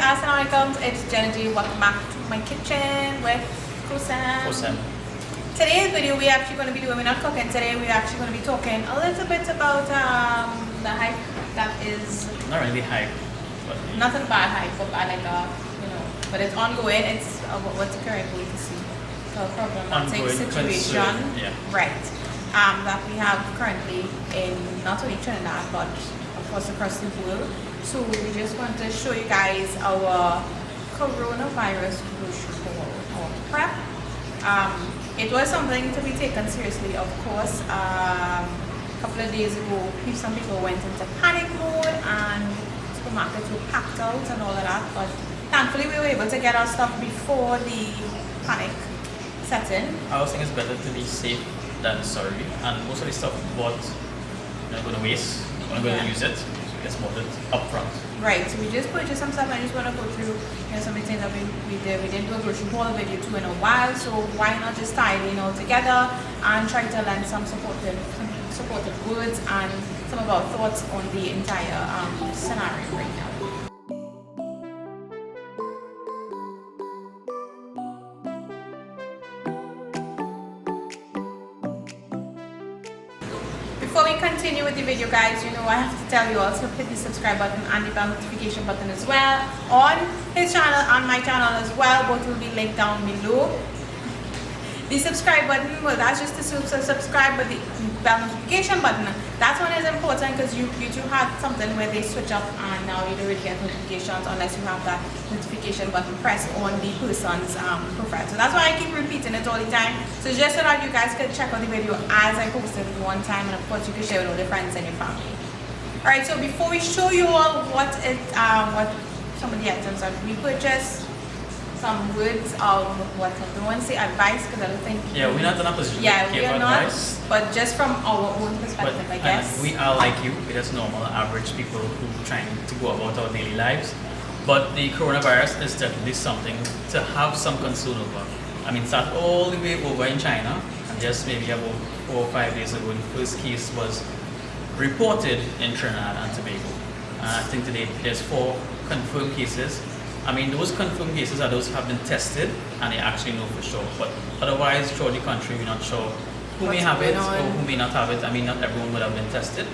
Assalamualaikum, it's Jenna G. Welcome back to my kitchen with Kusam. Today's video we're actually going to be doing, we're not cooking today, we're actually going to be talking a little bit about the hype that is... Not really hype. But nothing bad hype, but like but it's ongoing, it's what's the correct way to see? So problematic situation, right, that we have currently in not only Trinidad but of course across the world. So we just want to show you guys our coronavirus grocery haul or prep. It was something to be taken seriously, of course. A couple of days ago, some people went into panic mode and supermarkets were packed out and all of that. But thankfully, we were able to get our stuff before the panic set in. I always think it's better to be safe than sorry. And most of the stuff bought, you're not going to waste, you're not going to use it. It's bought it up front. Right, so we just purchased some stuff. I just want to go through some of the things that we did. We didn't do a grocery haul video too in a while, so why not just tie it all together and try to lend some supportive words and some of our thoughts on the entire scenario right now. Before we continue with the video, guys, I have to tell you also hit the subscribe button and the bell notification button as well on his channel and my channel as well. Both will be linked down below. The subscribe button, well, that's just to subscribe, but the bell notification button, that one is important because YouTube had something where they switch up and now you don't really get notifications unless you have that notification button pressed on the person's profile. So that's why I keep repeating it all the time. So just so that you guys can check out the video as I post it one time, and of course you can share with all your friends and your family. Alright, so before we show you all what some of the items that we purchased, some words of what I don't want to say advice because I don't think we're not in a position to give advice, but just from our own perspective, I guess. We are like you, we're just normal, average people who are trying to go about our daily lives. But the coronavirus is definitely something to have some concern over. I mean, it's not all the way over in China, and just maybe about 4 or 5 days ago, the first case was reported in Trinidad and Tobago. And I think today there's 4 confirmed cases. I mean, those confirmed cases are those who have been tested and they actually know for sure. But otherwise, throughout the country, we're not sure who may have it or who may not have it. I mean, not everyone would have been tested.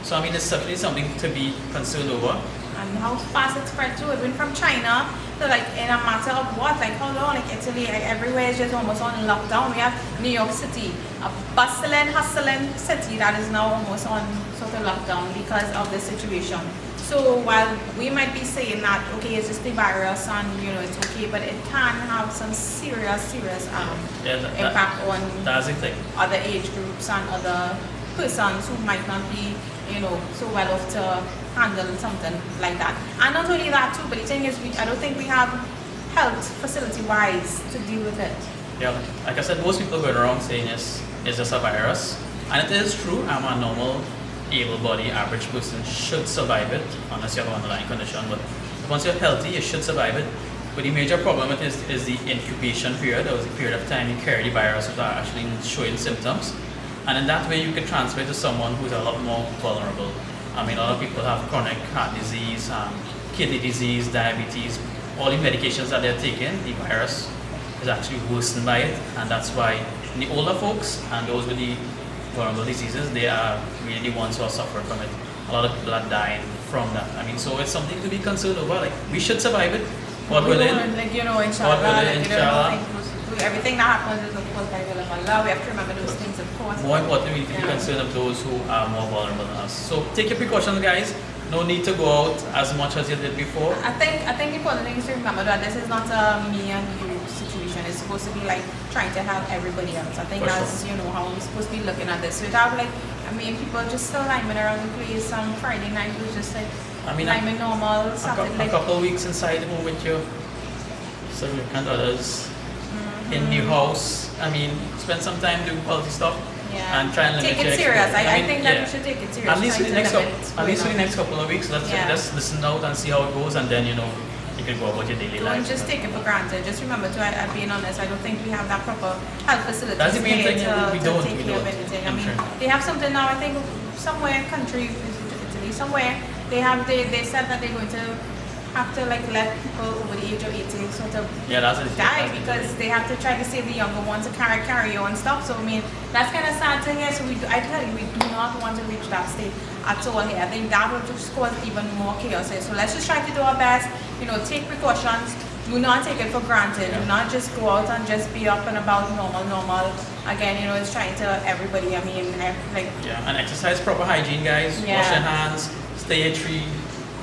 So, I mean, it's certainly something to be concerned over. And how fast it spread too, even from China, so like in a matter of what, like how long, like Italy, like everywhere is just almost on lockdown. We have New York City, a bustling, hustling city that is now almost on sort of lockdown because of the situation. So while we might be saying that, okay, it's just the virus and, it's okay, but it can have some serious impact on other age groups and other persons who might not be, so well off to handle something like that. And not only that too, but the thing is, I don't think we have health facility-wise to deal with it. Yeah, like I said, most people go around saying it's just a virus. And it is true, I'm a normal able-bodied average person should survive it unless you have an underlying condition, but once you're healthy you should survive it. But the major problem with it is the incubation period. That was a period of time you carry the virus without actually showing symptoms, and in that way you can transfer it to someone who's a lot more vulnerable. I mean, a lot of people have chronic heart disease, kidney disease, diabetes, all the medications that they're taking, the virus is actually worsened by it, and that's why the older folks and those with the vulnerable diseases, they are really the ones who are suffering from it. A lot of people are dying from that. I mean, so it's something to be concerned over. Like, we should survive it. God willing. Inshallah. Everything that happens is of course by will of Allah. We have to remember those things, of course. More importantly, we need to be concerned of those who are more vulnerable than us. So take your precautions, guys. No need to go out as much as you did before. I think the important thing is to remember that this is not a me and you situation. It's supposed to be like trying to help everybody else. I think that's how we're supposed to be looking at this. So without people just still liming around the place on Friday night was just like liming normal. A couple of weeks inside the home with your significant others in new house. I mean, spend some time doing quality stuff. Yeah. And try and limit take it serious. I think that we should take it serious. At least for the next couple of weeks. Let's just listen out and see how it goes, and then you can go about your daily life. Don't just take it for granted. Just remember to, being honest, I don't think we have that proper health facility. That's the main thing. We don't. I mean, they have something now. I think somewhere in country, Italy, somewhere they said that they're going to have to like let people over the age of 18 sort of Yeah, die because they have to try to save the younger ones to carry on stuff. So I mean, that's kind of sad to hear. So I tell you, we do not want to reach that state at all here. I think that would just cause even more chaos here. So let's just try to do our best. You know, take precautions. Do not take it for granted. Do not just go out and just be up and about normal. Again, you know, it's trying to everybody. I mean, like and exercise proper hygiene, guys. Wash your hands. Stay 3,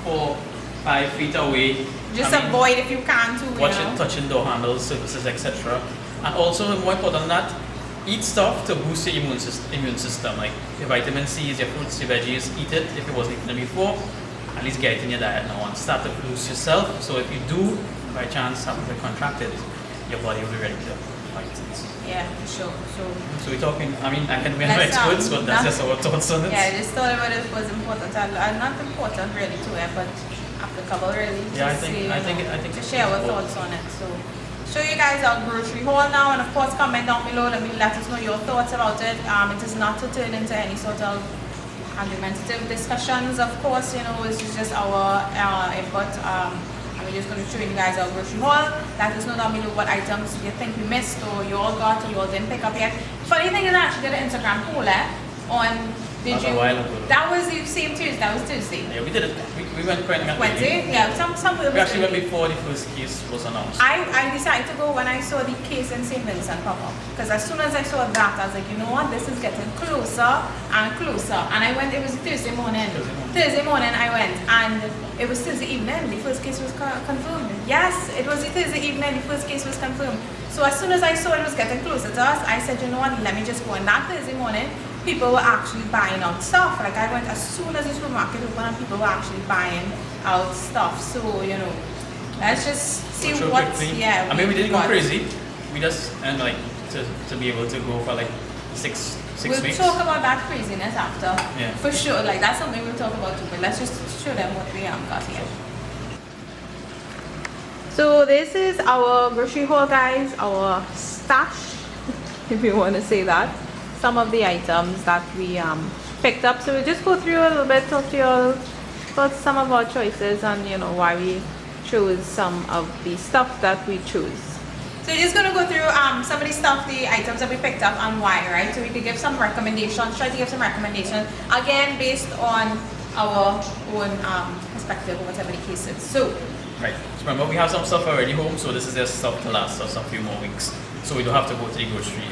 4, 5 feet away. Just avoid if you can to. Watch it touching door handles, surfaces, etc. And also, more important than that, eat stuff to boost your immune system. Like your vitamin C's, your fruits, your veggies. Eat it if it wasn't eaten before. At least get it in your diet now and start to boost yourself. So if you do, by chance, happen to contract it, your body will be ready to fight it. Yeah, for sure. So we're talking, I mean, I can be no experts, but that's just our thoughts on it. Yeah, I just thought about it was important. Not important really to it, but applicable really. Yeah, I think to share our thoughts on it. So show you guys our grocery haul now, and of course comment down below. Let us know your thoughts about it. It is not to turn into any sort of argumentative discussions, of course. You know, it's just our input. We're just going to show you guys our grocery haul. Let us know down below what items you think we missed or you all got or you all didn't pick up yet. Funny thing is, I actually did an Instagram poll on. Did you? A while ago. That was the same Tuesday. That was Tuesday. Yeah, we did it. We went quite a Wednesday. Yeah, some people. We actually went before the first case was announced. I decided to go when I saw the case in St. Vincent pop up, because as soon as I saw that, I was like, you know what, this is getting closer and closer. And I went. It was Thursday morning. Thursday morning I went, and it was Thursday evening. The first case was confirmed. Yes, it was the Thursday evening. The first case was confirmed. So as soon as I saw it was getting closer to us, I said, you know what, let me just go. And that Thursday morning, people were actually buying out stuff. Like I went as soon as the supermarket opened and people were actually buying out stuff. So, you know, let's just see what, yeah. I mean, we didn't go crazy. We just, and like, to be able to go for like six weeks. We'll talk about that craziness after. Yeah. For sure. Like that's something we'll talk about too, but let's just show them what we got here. So this is our grocery haul, guys, our stash, if you want to say that. Some of the items that we picked up. So we'll just go through a little bit, talk to you all about some of our choices and you know why we chose some of the stuff that we chose. So we're just gonna go through some of the stuff, the items that we picked up and why, right? So we could give some recommendations, try to give some recommendations, again based on our own perspective or whatever the case is. So right. So remember, we have some stuff already home, so this is just stuff to last us a few more weeks. So we don't have to go to the grocery.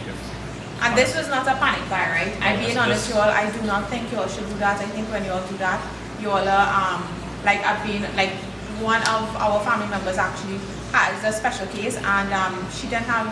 And this was not a panic buy, right? I'm being honest, you all. I do not think you all should do that. I think when you all do that, you all are like I've been like one of our family members actually has a special case, and she didn't have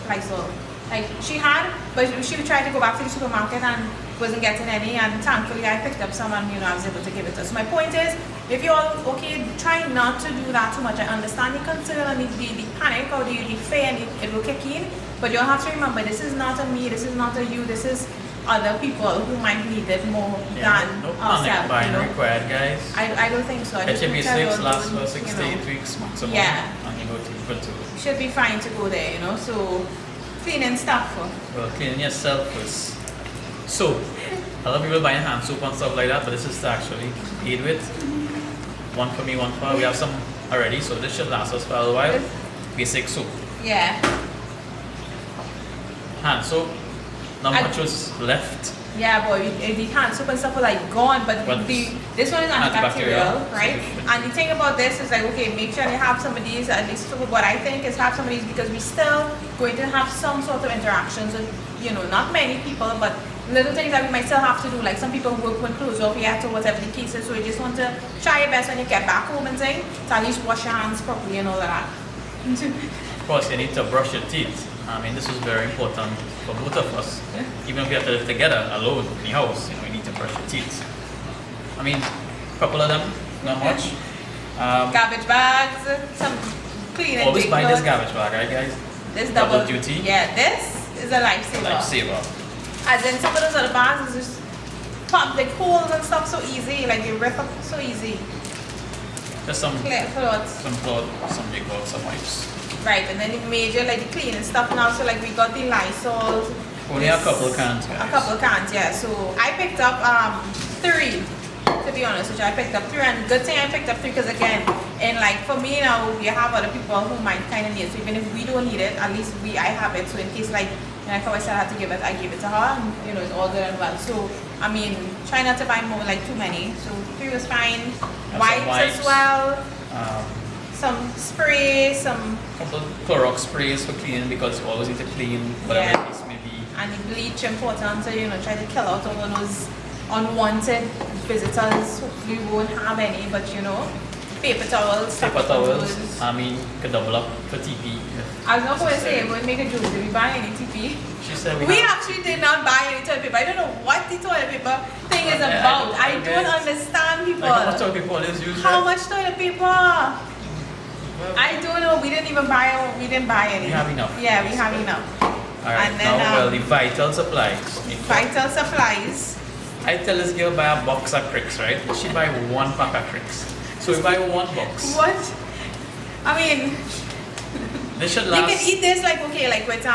Lysol. Like she had, but she tried to go back to the supermarket and wasn't getting any, and thankfully I picked up some and you know I was able to give it to her. So my point is, if you're all okay, try not to do that too much. I understand the concern and the panic or the fear, and it will kick in, but you'll have to remember this is not a me, this is not a you, this is other people who might need it more than no ourselves. panic buying you know? required, guys. I don't think so. Get your basics, last for 6 to 8 weeks maximum, and you go to good to you should be fine to go there, you know. So cleaning stuff. Well, cleaning yourself first. So a lot of people buying hand soap and stuff like that, but this is to actually aid with. One for me, one for we have some already, so this should last us for a while. Basic soap. Yeah. Hand soap. Not much was left. Yeah, boy, the hand soap and stuff are like gone, but this one is antibacterial, right? And the thing about this is like, okay, make sure you have some of these, at least what I think is have some of these, because we're still going to have some sort of interactions with, you know, not many people, but little things that we might still have to do, like some people work with clothes off yet or whatever the case is, so you just want to try your best when you get back home and thing, to at least wash your hands properly and all of that. Of course, you need to brush your teeth. I mean, this is very important for both of us. Even if we have to live together alone in the house, you know, you need to brush your teeth. I mean, a couple of them, not much. Garbage bags, some cleaning. Always buy this garbage bag, right, guys? This double duty. Yeah, this is a lifesaver. Lifesaver. As in some of those other bags is just pop like holes and stuff so easy, like you rip up so easy. Just some cloth, some big cloth, some wipes. Right, and then the major like the cleaning stuff now. So like we got the Lysol. Only a couple cans, guys. A couple cans, yeah. So I picked up 3 to be honest with you. I picked up 3, and good thing I picked up 3 because again, and like for me now, we have other people who might kind of need it. So even if we don't need it, at least I have it. So in case like, if I said I had to give it, I gave it to her, and you know, it's all good and well. So I mean, try not to buy more like too many. So 3 was fine. Wipes as well. Some spray, some couple of Clorox sprays for cleaning because you always need to clean whatever Yeah. it is may be. and the bleach important to, you know, try to kill out all of those unwanted visitors. Hopefully we won't have any, but you know, paper towels, Paper towels. I mean, you could double up for TP. I was not going to say, we'll make a joke. Did we buy any TP? She said We actually did not buy any toilet paper. I don't know what the toilet paper thing is Yeah, about. I I don't guess. understand people. Like how much toilet paper is used? How much toilet paper? I don't know. We didn't even buy. We didn't buy any. We have enough. Yeah, we have enough. Alright, And then, now well, the vital supplies. Vital supplies. I tell this girl buy a box of cricks, right? She buy 1 pack of cricks. So we buy 1 box. What? I mean, They should you last. can eat this like okay, like with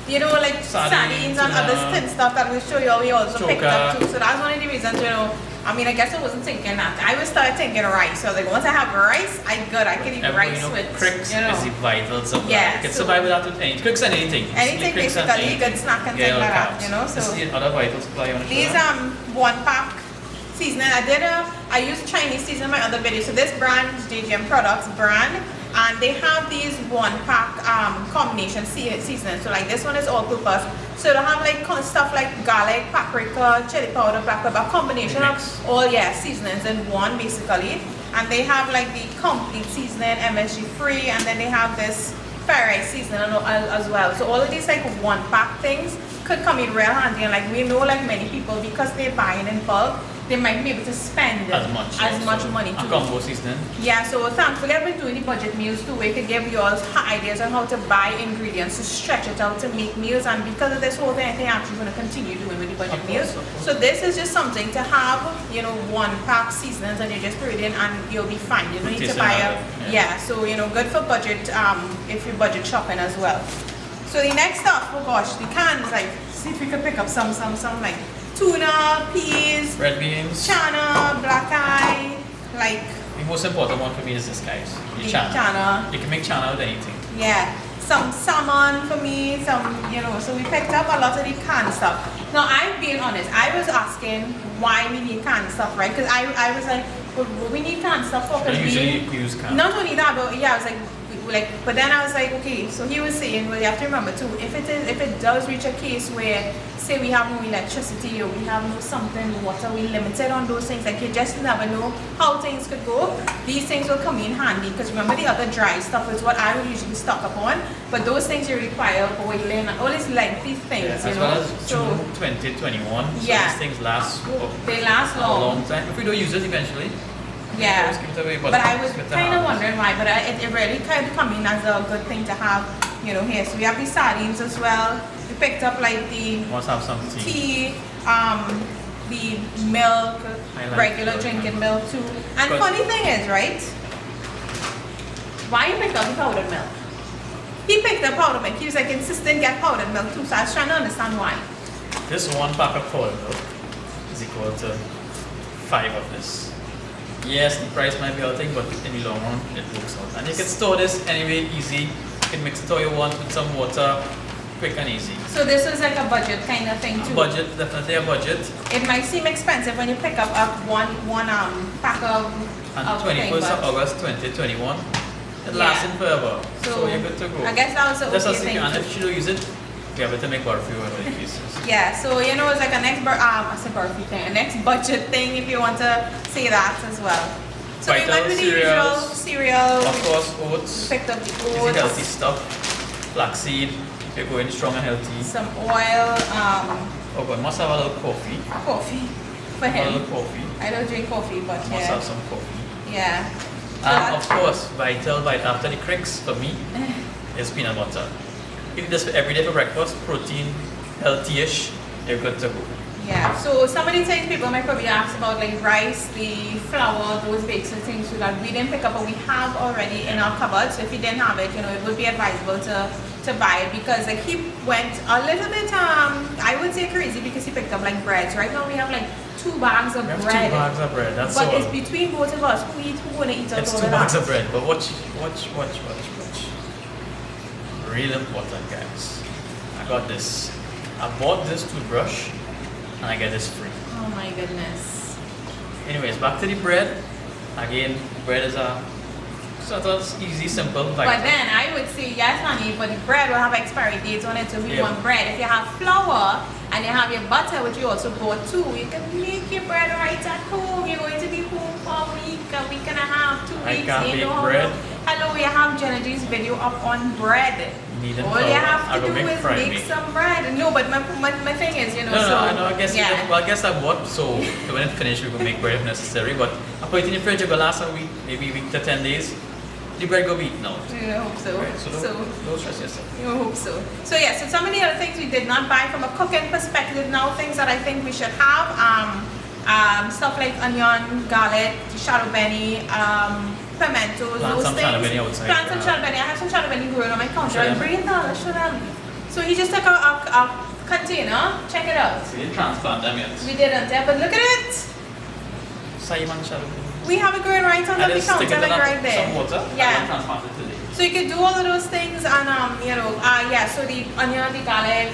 you know, like Sardines, sardines and other tuna, thin stuff that we show you. We also picked up choker. too. So that's one of the reasons, you know. I mean, I guess I wasn't thinking that. I would start thinking rice. So like once I have rice, I can eat Everybody rice know with cricks you know. is the vital supply. Yeah, You can so- survive without anything. Cricks and anything. Anything Cricks and basically, anything. good snack and Yeah, things all like that, carbs. you know. This is So the other vital supply you want to these show them? 1 pack seasoning. I used Chinese seasoning in my other video. So this brand is JGM Products brand, and they have these 1 pack combination seasoning. So like this one is all purpose. So they have like stuff like garlic, paprika, chili powder, black pepper, combination of Mix. all seasonings in one basically. And they have like the complete seasoning, MSG free, and then they have this fried rice seasoning as well. So all of these like 1 pack things could come in real handy, and like we know like many people, because they're buying in bulk, they might be able to spend As much money A too. combo seasoning. Yeah, so thankfully I've been doing the budget meals too, where you can give you all ideas on how to buy ingredients to stretch it out to make meals. And because of this whole thing, I think I'm actually going to continue doing with the budget Of meals. course. So this is just something to have, you know, 1 pack seasonings, and you just put it in and you'll be fine. You don't need to Taste buy another, yeah. So you know, good for budget if you're budget shopping as well. So the next stuff, oh gosh, the cans, like see if we could pick up some like tuna, peas, Red beans. chana, black eye, like The most important one for me is this, guys. The the chana. chana. You can make chana with anything. Yeah, some salmon for me, some, you know, so we picked up a lot of the canned stuff. Now, I'm being honest, I was asking why we need canned stuff, right? Because I was like, well, we need canned stuff for, But because usually you use can. not only that, but yeah, I was like, but then I was like, okay, so he was saying, well, you have to remember too, if it does reach a case where, say we have no electricity or we have no something, water, we limited on those things, like you just never know how things could go. These things will come in handy, because remember the other dry stuff is what I would usually stock up on, but those things you require boiling and all these lengthy things, Yes, you as know. well as June 2021. So Yeah. these things last They last a long. long time. If we don't use it eventually, Yeah. just give it away. But I was it's good to kind of have. wondering why, but it really kind of come in as a good thing to have, you know, here. So we have the sardines as well. We picked up like the Must have some tea. tea, the milk, I like regular milk. drinking milk too. And But- funny thing is, right? Why you picked up the powdered milk? He picked up powdered milk. He was like insistent get powdered milk too. So I was trying to understand why. This 1 pack of powdered milk is equal to 5 of this. Yes, the price might be a thing, but in the long run, it works out. And you can store this anyway, easy. You can mix it how you want with some water, quick and easy. So this was like a budget kind of thing too. Budget, definitely a budget. It might seem expensive when you pick up one pack of And thing, 21st of but August 2021, it Yeah. lasting forever. So, So you're good to go. I guess that was the That's okay a thing. secret. And too. if you don't use it, we have to make barfi or whatever it is. Yeah, so you know it's like a next I said birthday thing, a next budget thing if you want to say that as well. So we Vital went with the usual cereal. Of course, oats. Picked up the Easy healthy oats, stuff. Flaxseed, if you're going strong and healthy. some oil, Oh, but must have a little coffee. coffee for A little him. coffee. I don't drink coffee, but Must yeah, have some coffee. yeah. So And that- of course, vital after the cricks for me is peanut butter. Eat this every day for breakfast, protein, healthy-ish, you're good to go. Yeah, so some of the things people might probably ask about, like rice, the flour, those basic things so that we didn't pick up, but we have already in our cupboard. So if you didn't have it, you know, it would be advisable to buy it, because like he went a little bit, I would say crazy, because he picked up like breads. Right now we have like 2 bags of We have bread. 2 bags of bread. That's But all. it's between both of us. Who gonna eat out It's all 2 of bags that? of bread. But watch. Real important, guys. I got this. I bought this toothbrush and I get this free. Oh my goodness. Anyways, back to the bread. Again, bread is a sort of easy, simple But vital. then I would say yes, honey, but the bread will have expiry dates on it, so we Yeah. want bread. If you have flour and you have your butter, which you also bought too, you can make your bread right at home. You're going to be home for a week and a half, 2 I weeks. can't you bake know. bread. Hello, we have Geneviev's video up on bread. Needing All flour. you I have go to do make is fried make meat. some bread. No, but my thing is, you know, No, so I know. I guess. yeah. Well, I guess I bought so when it finished, we could make bread if necessary. But I put it in the fridge. It will last a week, maybe a week to 10 days. The bread go be eaten out. I hope so. Right, so don't stress yourself. You hope so. So yeah, so some of the other things we did not buy from a cooking perspective now, things that I think we should have, stuff like onion, garlic, shadow benny, pimentos, Plant those some things. shadow benny outside. Plant some shadow benny. I have some shadow benny growing on my counter. Should I? I'm bringing that. Should I? So he just took a container. Check it out. We didn't transplant them yet. We didn't, but look at it. Simon shadow. We have it growing right on I the just stick counter, it in like right there. some water. I Yeah. don't transplant it today. So you could do all of those things and yeah, so the onion, the garlic,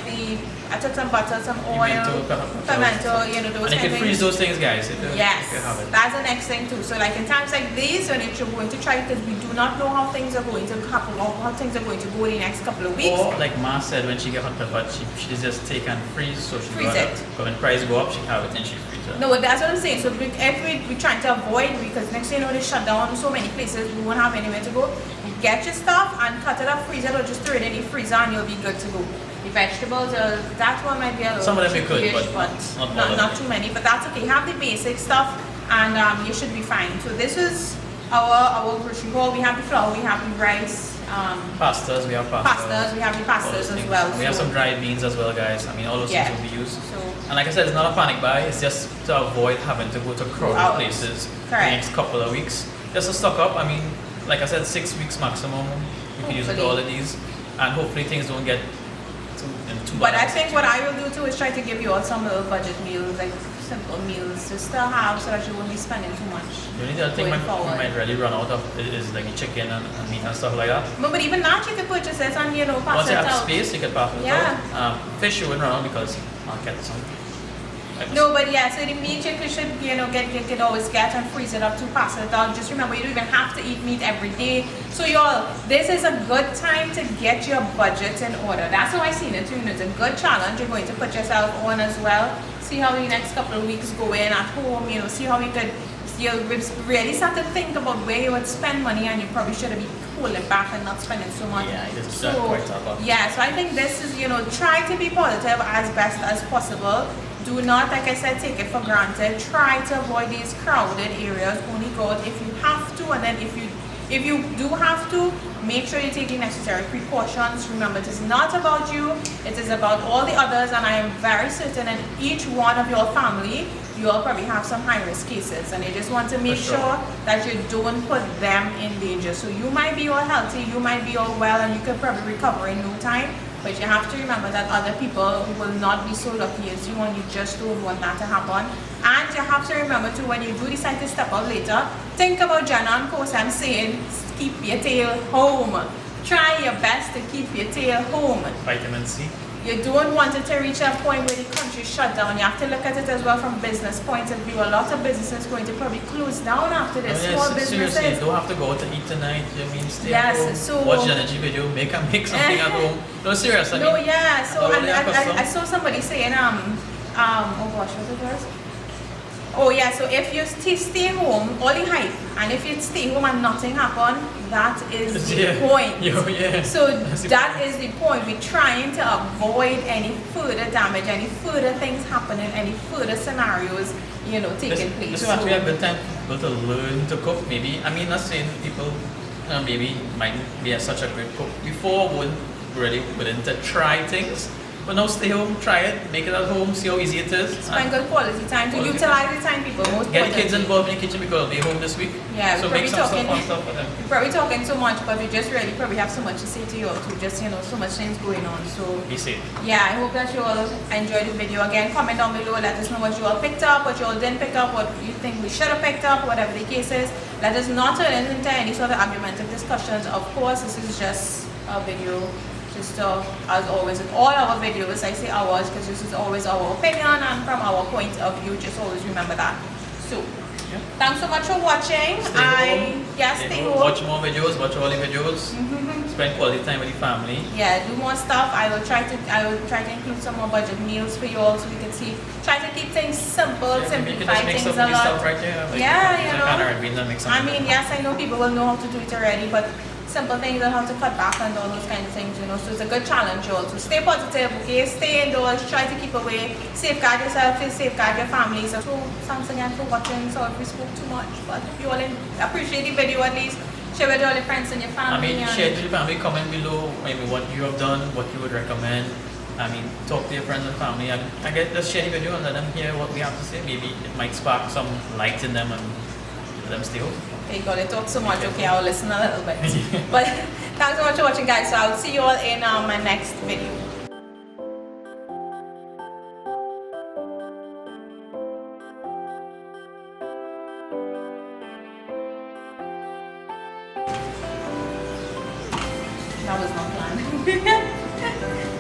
I took some butter, some oil, pimento, you know, those And you kind can of freeze things. those things, guys. If you Yes, have it. that's the next thing too. So like in times like these, when you're going to try, because we do not know how things are going to happen or how things are going to go the next couple of weeks. Or like Ma said, when she get hot pepper, she just take and freeze, so she Freeze it. But when price go up, she have it and she freeze it. No, that's what I'm saying. So we're trying to avoid, because next thing you know, they shut down so many places, we won't have anywhere to go. You get your stuff and cut it up, freeze it, or just throw it in the freezer and you'll be good to go. The vegetables, that one might be a little Some of them you could, tricky-ish, but not all of not them. too many. But that's okay. Have the basic stuff and you should be fine. So this is our grocery haul. We have the flour, we have the rice, Pastas, we have pastas. we have the all pastas those as things. well. We have so- some dried beans as well, guys. I mean, all those Yeah. things will be used. So And like I said, it's not a panic buy. It's just to avoid having to go to crowded Out. places the Correct. next couple of weeks. Just to stock up. I mean, like I said, 6 weeks maximum. You can use it for all of these, and hopefully things don't get too But bad. I think what I will do too is try to give you all some little budget meals, like simple meals to still have so that you won't be spending too much. The only other thing going we forward. might really run out of is like chicken and meat and stuff like that. But even that you can purchase it and pass Once it you have out. space, you can pass it Yeah. out. Fish you wouldn't run out because I'll get some. No, but yeah, so the meat you should, you can always get and freeze it up to pass it out. Just remember, you don't even have to eat meat every day. So y'all, this is a good time to get your budget in order. That's how I seen it too. It's a good challenge you're going to put yourself on as well. See how the next couple of weeks go in at home, see how you could really start to think about where you would spend money, and you probably should be pulling back and not spending so much. Yeah, it is So, quite a lot. yeah, so I think this is, try to be positive as best as possible. Do not, like I said, take it for granted. Try to avoid these crowded areas. Only go out if you have to, and then if you do have to, make sure you take the necessary precautions. Remember, it is not about you, it is about all the others, and I am very certain in each one of your family, you all probably have some high-risk cases, and you just want to make For sure. sure that you don't put them in danger. So you might be all healthy, you might be all well, and you could probably recover in no time, but you have to remember that other people will not be so lucky as you, and you just don't want that to happen. And you have to remember too, when you do decide to step out later, think about Jenna and Kosam saying, keep your tail home. Try your best to keep your tail home. Vitamin C. You don't want it to reach a point where the country shut down. You have to look at it as well from business point of view. A lot of businesses going to probably close down after this. Small Seriously, you businesses. don't have to go out to eat tonight. Stay Yes, at home, so- watch the energy video, make something at home. No, serious. I No, mean, yeah. So I and already have I saw somebody saying oh gosh, what it was? Oh yeah. So if you stay home, all the hype, and if you stay home and nothing happen, that is the Yeah. point. Yeah. So That's the that point. is the point. We're trying to avoid any further damage, any further things happening, any further scenarios, taking place. This will actually be a good time for people to learn to cook. Maybe, I mean, not saying people maybe might be such a great cook before, wouldn't really willing to try things. But now stay home, try it, make it at home, see how easy it is. Spend good quality time to utilize the time, people. Most Get the importantly. kids involved in the kitchen because they'll be home this week. Yeah, so we're make probably some talking. fun stuff for them. We're probably talking so much, but we just really probably have so much to say to you all too. Just so much things going on. So Be safe. yeah, I hope that you all enjoyed the video. Again, comment down below. Let us know what you all picked up, what you all didn't pick up, what you think we should have picked up, whatever the case is. Let us not turn it into any sort of argumentative discussions. Of course, this is just a video. Just as always with all our videos, I say ours because this is always our opinion and from our point of view. Just always remember that. So thanks so much for watching. Stay home. Watch more videos, watch all the videos. Spend quality time with the family. Yeah, do more stuff. I will try to include some more budget meals for you all so we can try to keep things simple, simplify things a lot. Stuff right here. Like, I mean, yes, I know people will know how to do it already, but simple things on how to cut back and all those kinds of things, so it's a good challenge also. Stay positive, okay? Stay indoors, try to keep away, safeguard yourself, safeguard your family. So thanks again for watching. Sorry if we spoke too much, but if you all appreciate the video, at least share with all your friends and your family. Share it with your family, comment below maybe what you have done, what you would recommend. Talk to your friends and family. Just share the video and let them hear what we have to say. Maybe it might spark some light in them and let them stay home. Okay, got it. Talk so much. Okay, I'll listen a little bit. But thanks so much for watching, guys. So I'll see you all in my next video. That was not planned.